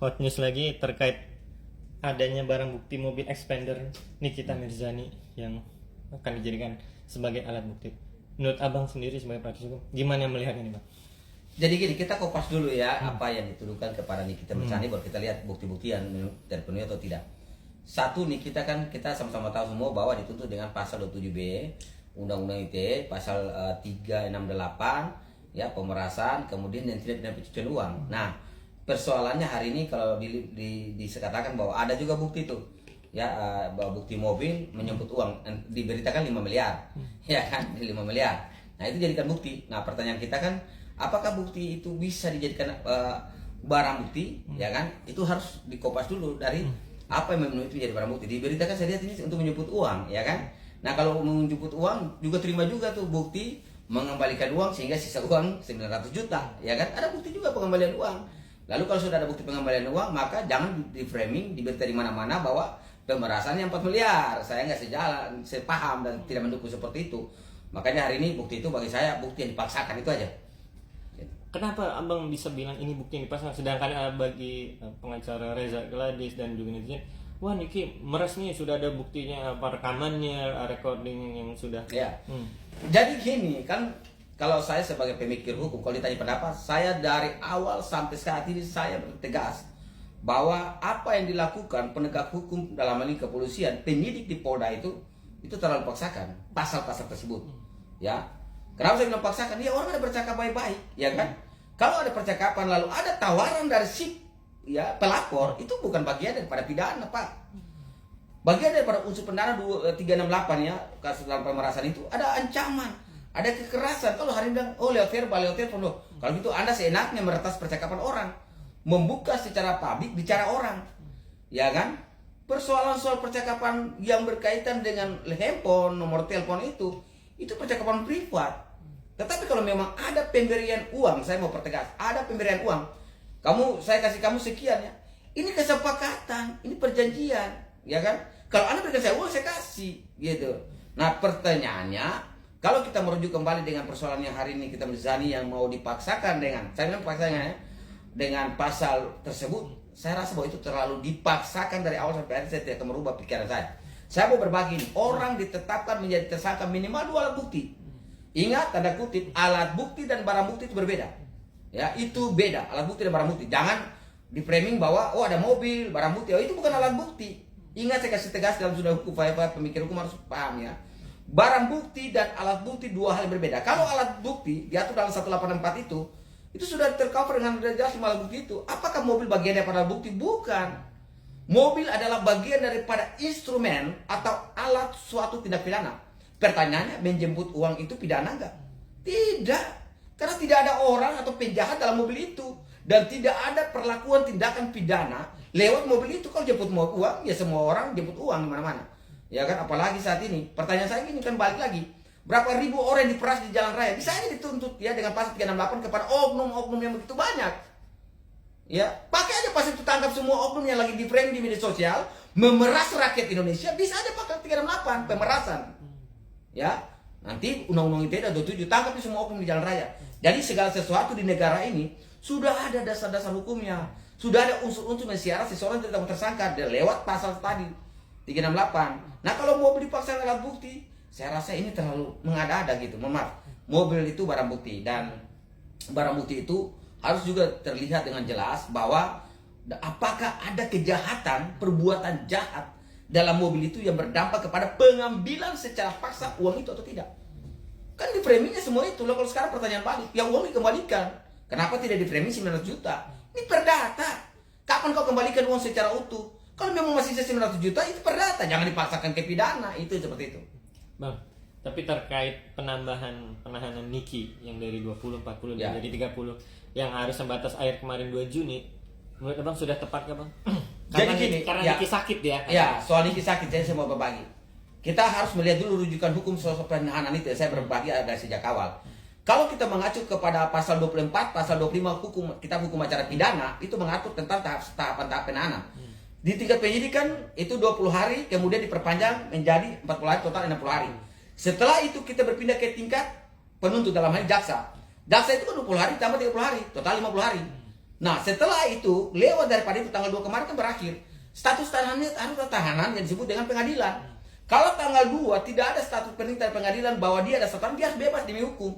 hot news lagi terkait adanya barang bukti mobil Expander Nikita Mirzani yang akan dijadikan sebagai alat bukti. Menurut abang sendiri sebagai praktisi hukum, gimana melihat ini, Bang? Jadi gini, kita kopas dulu ya apa yang dituduhkan kepada Nikita Mirzani, baru kita lihat bukti-bukti yang terpenuhi atau tidak. Satu, Nikita kan kita sama-sama tahu semua bahwa dituntut dengan pasal 27B Undang-Undang ITE, pasal 368 ya, pemerasan, kemudian yang tidak pidana pencucian uang. Nah, persoalannya hari ini kalau disekatakan bahwa ada juga bukti itu ya, bahwa bukti mobil menyebut uang diberitakan 5 miliar ya kan, 5 miliar. Nah, itu jadikan bukti. Nah, pertanyaan kita kan, apakah bukti itu bisa dijadikan barang bukti ya kan? Itu harus dikopas dulu dari apa yang memenuhi itu menjadi barang bukti. Diberitakan saya lihat ini untuk menyebut uang ya kan. Nah, kalau menyebut uang juga terima juga tuh bukti mengembalikan uang sehingga sisa uang 900 juta ya kan, ada bukti juga pengembalian uang. Lalu kalau sudah ada bukti pengembalian uang, maka jangan di framing diberita di mana-mana bahwa pemerasannya 4 miliar. Saya nggak sejalan, saya paham dan tidak mendukung seperti itu. Makanya hari ini bukti itu bagi saya bukti yang dipaksakan, itu aja. Kenapa abang bisa bilang ini bukti yang dipasang, sedangkan bagi pengacara Reza Gladys dan juga netizen, wah Niki meres nih, sudah ada buktinya, apa rekamannya, recording yang sudah. Ya. Jadi gini kan, kalau saya sebagai pemikir hukum, kalau ditanya pendapat, saya dari awal sampai saat ini saya bertegas bahwa apa yang dilakukan penegak hukum dalam hal ini kepolisian, penyidik di Polda itu terlalu paksakan pasal-pasal tersebut. Ya. Kenapa saya bilang paksakan? Ya, orang ada bercakap baik-baik, ya kan? Kalau ada percakapan lalu ada tawaran dari si ya pelapor, itu bukan bagian daripada pidana, Pak. Bagian daripada unsur pidana 368 ya, kasus dalam pemerasan itu ada ancaman, ada kekerasan. Kalau hari ini bilang, oh lewat telepon loh. Kalau gitu Anda seenaknya meretas percakapan orang, membuka secara publik bicara orang, ya kan? Persoalan soal percakapan yang berkaitan dengan handphone, nomor telepon itu percakapan privat. Tetapi kalau memang ada pemberian uang, saya mau pertegas, ada pemberian uang, saya kasih kamu sekian ya, ini kesepakatan, ini perjanjian, ya kan? Kalau Anda berikan saya uang, saya kasih, gitu. Nah, pertanyaannya, kalau kita merujuk kembali dengan persoalan yang hari ini kita Mirzani yang mau dipaksakan dengan, saya bilang paksanya ya, dengan pasal tersebut, saya rasa bahwa itu terlalu dipaksakan dari awal sampai akhir. Saya tidak akan merubah pikiran saya. Saya mau berbagi ini, orang ditetapkan menjadi tersangka minimal 2 alat bukti. Ingat, tanda kutip, alat bukti dan barang bukti itu berbeda. Ya, itu beda, alat bukti dan barang bukti. Jangan di framing bahwa, oh ada mobil, barang bukti, oh itu bukan alat bukti. Ingat, saya kasih tegas dalam sudah hukum, pemikir hukum harus paham ya. Barang bukti dan alat bukti 2 hal yang berbeda. Kalau alat bukti diatur dalam 184 itu sudah tercover dengan jelas alat bukti itu. Apakah mobil bagian daripada alat bukti? Bukan. Mobil adalah bagian daripada instrumen atau alat suatu tindak pidana. Pertanyaannya, menjemput uang itu pidana enggak? Tidak. Karena tidak ada orang atau penjahat dalam mobil itu. Dan tidak ada perlakuan tindakan pidana lewat mobil itu. Kalau jemput uang, ya semua orang jemput uang di mana-mana. Ya kan, apalagi saat ini. Pertanyaan saya gini kan, balik lagi. Berapa ribu orang yang diperas di jalan raya? Bisa aja dituntut ya dengan pasal 368 kepada oknum-oknum yang begitu banyak. Ya, pakai aja pasal itu, tangkap semua oknum yang lagi di frame di media sosial memeras rakyat Indonesia. Bisa aja pakai 368 pemerasan. Ya, nanti undang-undang ITE 27 tangkap semua oknum di jalan raya. Jadi segala sesuatu di negara ini sudah ada dasar-dasar hukumnya, sudah ada unsur-unsur mensyarat seseorang tidak tersangka lewat pasal tadi 368. Nah, kalau mobil dipaksa alat bukti, saya rasa ini terlalu mengada-ada gitu. Maaf, mobil itu barang bukti, dan barang bukti itu harus juga terlihat dengan jelas bahwa apakah ada kejahatan, perbuatan jahat dalam mobil itu yang berdampak kepada pengambilan secara paksa uang itu atau tidak. Kan di framingnya semua itu. Loh, kalau sekarang pertanyaan balik, yang uang dikembalikan, kenapa tidak di framing 900 juta? Ini perdata. Kapan kau kembalikan uang secara utuh? Kalau memang masih 900 juta, itu perdata. Jangan dipaksakan ke pidana. Itu seperti itu. Bang, tapi terkait penahanan Niki yang dari 20, 40 Ya. menjadi 30 yang harus sebatas akhir kemarin 2 Juni, menurut abang sudah tepat gak, Bang? Jadi gini, karena ya, Niki sakit ya. Ya, soal Niki sakit, jadi saya mau berbagi. Kita harus melihat dulu rujukan hukum soal penahanan itu. Saya berbagi dari sejak awal. Kalau kita mengacu kepada pasal 24, pasal 25 kitab hukum acara pidana, itu mengatur tentang tahapan-tahap penahanan. Di tingkat penyidikan itu 20 hari, kemudian diperpanjang menjadi 40 hari, total 60 hari. Setelah itu kita berpindah ke tingkat penuntut, dalam hal ini jaksa. Jaksa itu kan 20 hari tambah 30 hari, total 50 hari. Nah setelah itu lewat daripada itu tanggal 2 kemarin kan berakhir. Status tahanannya adalah tahanan yang disebut dengan pengadilan. Kalau tanggal 2 tidak ada status perintah pengadilan bahwa dia ada status, dia harus bebas demi hukum.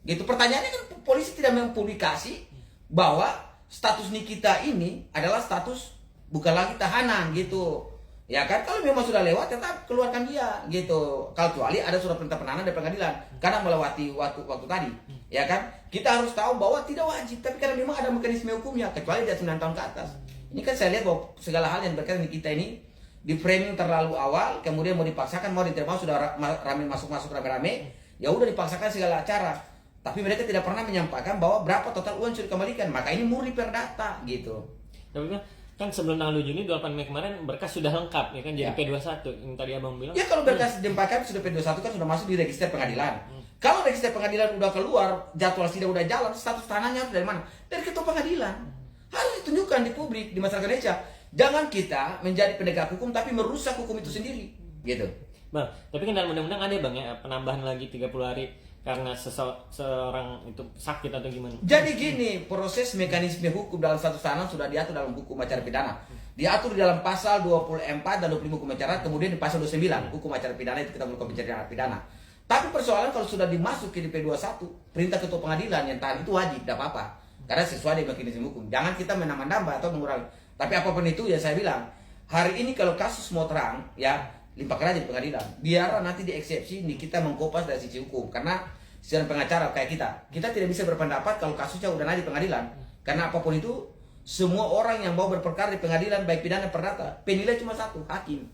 Gitu. Pertanyaannya kan polisi tidak mempublikasi bahwa status Nikita ini adalah status bukan lagi tahanan gitu. Ya kan, kalau memang sudah lewat tetap keluarkan dia gitu. Kecuali ada surat perintah penahanan dari pengadilan karena melewati waktu tadi. Ya kan, kita harus tahu bahwa tidak wajib, tapi karena memang ada mekanisme hukumnya kecuali dia 9 tahun ke atas. Ini kan saya lihat bahwa segala hal yang berkaitan dengan kita ini di framing terlalu awal, kemudian mau dipaksakan, mau diterima, sudah rame masuk rame-rame, ya udah dipaksakan segala cara. Tapi mereka tidak pernah menyampaikan bahwa berapa total uang sudah dikembalikan. Maka ini murni perdata gitu. Tapi kan sebelum tanggal 2 Juni 8 Mei kemarin berkas sudah lengkap ya kan, jadi Ya. P21 yang tadi abang bilang. Ya kalau berkas disampaikan sudah P21 kan sudah masuk di register pengadilan. Kalau register pengadilan udah keluar, jadwal sidang udah jalan, status tanahnya harus dari mana? Dari ketua pengadilan. Harus ditunjukkan di publik, di masyarakat Indonesia. Jangan kita menjadi penegak hukum tapi merusak hukum itu sendiri. Gitu. Bang, tapi kan dalam undang-undang ada bang ya penambahan lagi 30 hari karena seorang itu sakit atau gimana? Jadi gini, proses mekanisme hukum dalam status tanah sudah diatur dalam hukum acara pidana. Diatur di dalam pasal 24 dan 25 hukum acara, kemudian di pasal 29 hukum acara pidana itu kita melakukan pencarian pidana. Tapi persoalan kalau sudah dimasuki di P21, perintah ketua pengadilan yang tahan itu wajib, tidak apa-apa. Karena sesuai dengan mekanisme hukum. Jangan kita menambah-nambah atau mengurangi. Tapi apapun itu ya saya bilang, hari ini kalau kasus mau terang, ya limpahkan aja di pengadilan. Biar nanti di eksepsi ini kita mengkopas dari sisi hukum. Karena seorang pengacara kayak kita tidak bisa berpendapat kalau kasusnya udah naik di pengadilan. Karena apapun itu, semua orang yang mau berperkara di pengadilan baik pidana perdata, penilai cuma satu, hakim.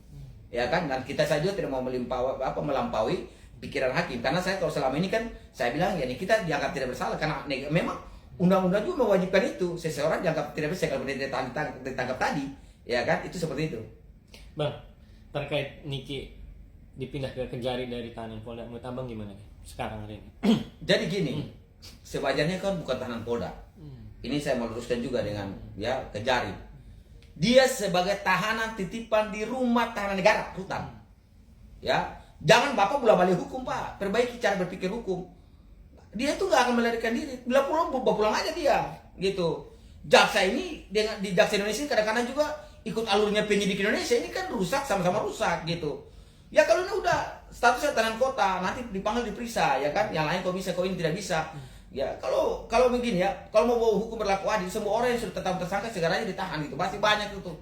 Ya kan? Dan kita saja tidak mau melampaui pikiran hakim. Karena saya kalau selama ini kan saya bilang ya ini kita dianggap tidak bersalah karena memang undang-undang juga mewajibkan itu. Seseorang dianggap tidak bersalah kalau ditangkap tadi. Ya kan? Itu seperti itu. Bang, terkait Niki dipindah ke Kejari dari tahanan Polda, menurut abang gimana sekarang hari ini? Jadi gini, sewajarnya kan bukan tahanan Polda. Ini saya mau luruskan juga dengan ya Kejari. Dia sebagai tahanan titipan di rumah tahanan negara, rutan. Ya, jangan Bapak bola-balik hukum, Pak. Perbaiki cara berpikir hukum. Dia tuh nggak akan melarikan diri. Bila pulang aja dia, gitu. Jaksa ini dengan di Jaksa Indonesia kadang-kadang juga ikut alurnya penyidik Indonesia ini kan rusak sama-sama rusak gitu. Ya kalau ini udah statusnya tahanan kota, nanti dipanggil diperiksa ya kan. Yang lain kok bisa, kok ini tidak bisa. Ya kalau begini ya, kalau mau bawa hukum berlaku adil, semua orang yang sudah tetap tersangka segaranya ditahan gitu. Pasti banyak itu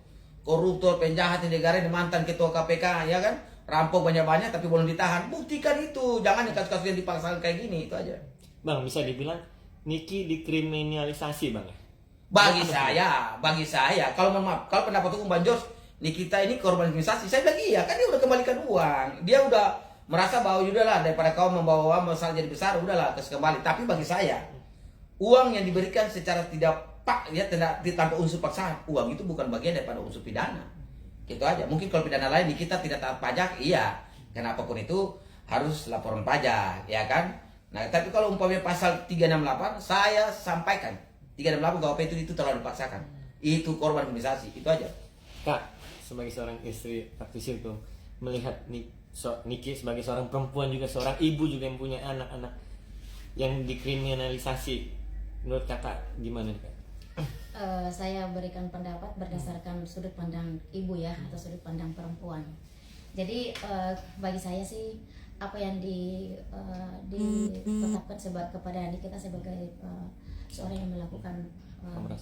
koruptor, penjahat di negara ini, mantan ketua KPK ya kan. Rampok banyak-banyak tapi belum ditahan. Buktikan itu, jangan kasus-kasus yang dipaksakan kayak gini, itu aja. Bang, bisa dibilang Niki dikriminalisasi bang ya? Bagi saya, kalau pendapat hukum Bang Jos, Nikita ini korban kriminalisasi, saya bilang iya, kan dia udah kembalikan uang, dia udah merasa bahwa udahlah daripada kau membawa uang masalah jadi besar, udahlah kasih kembali. Tapi bagi saya, uang yang diberikan secara tidak tanpa unsur paksaan, uang itu bukan bagian daripada unsur pidana. Gitu aja. Mungkin kalau pidana lain kita tidak taat pajak, iya, karena apapun itu harus laporan pajak, ya kan? Nah, tapi kalau umpamanya pasal 368, saya sampaikan 368 KUHP itu terlalu dipaksakan. Itu korban kriminalisasi, itu aja. Kak, sebagai seorang istri praktisi hukum, melihat Niki sebagai seorang perempuan juga, seorang ibu juga yang punya anak-anak yang dikriminalisasi, menurut kakak gimana nih Kak? Saya berikan pendapat berdasarkan sudut pandang ibu ya, atau sudut pandang perempuan. Jadi bagi saya sih apa yang ditetapkan kepada adik kita sebagai seorang yang melakukan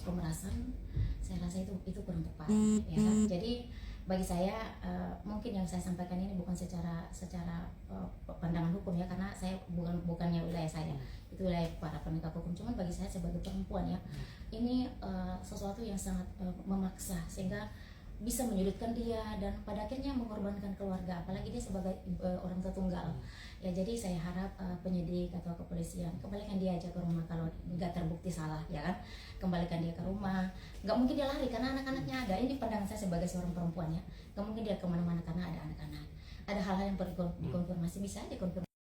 pemerasan, saya rasa itu kurang tepat ya kan? Jadi bagi saya mungkin yang saya sampaikan ini bukan secara pandangan hukum ya, karena saya bukannya wilayah saya, itu wilayah para penegak hukum. Cuman bagi saya sebagai perempuan ya, ini sesuatu yang sangat memaksa sehingga bisa menyudutkan dia dan pada akhirnya mengorbankan keluarga, apalagi dia sebagai orang tua tunggal ya. Jadi saya harap penyidik atau kepolisian kembalikan dia aja ke rumah kalau nggak terbukti salah ya kan, kembalikan dia ke rumah. Nggak mungkin dia lari karena anak-anaknya ada. Ini pandangan saya sebagai seorang perempuan ya, nggak mungkin dia kemana-mana karena ada anak-anak. Ada hal-hal yang perlu dikonfirmasi, bisa aja konfirmasi